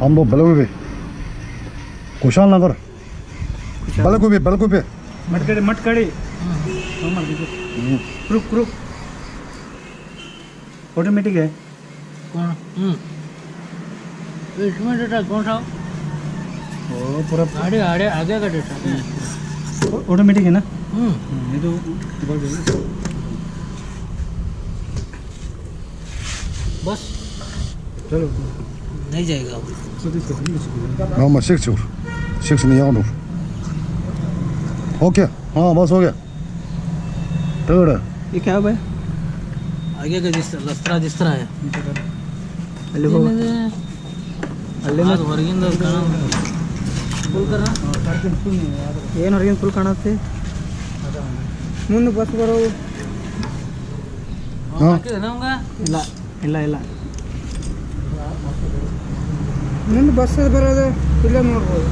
한번 발고비 कुशाल नगर बलगोबी बलगोबी मटकड़ी रुक रुक ऑटोमेटिक है कौन इसमें डेटा कौन सा वो पूरा आड़े आड़े आगे का डेटा ऑटोमेटिक है ना ये तो बस चलो नहीं जाएगा नंबर 6 नहीं आउट ओके हाँ बस हो गया थर्ड ये क्या है आगे का जिस तरह है ಅಲ್ಲಿ ಹೋಗು ಅಲ್ಲಿಂದ ಹೊರಗಿಂದ ಫುಲ್ ಕರ ಏನು ಹೊರಗಿಂದ ಫುಲ್ ಕಾಣುತ್ತೆ ಮುಂದೆ ಬಸ್ ಬರೋವು ಹಾಕಿದೆ ನಮ್ಗ ಇಲ್ಲ ಇಲ್ಲ ಇಲ್ಲ ಮುಂದೆ ಬಸ್ ಬರೋದು ಇಲ್ಲೇ ನೋಡ್ಬೋದು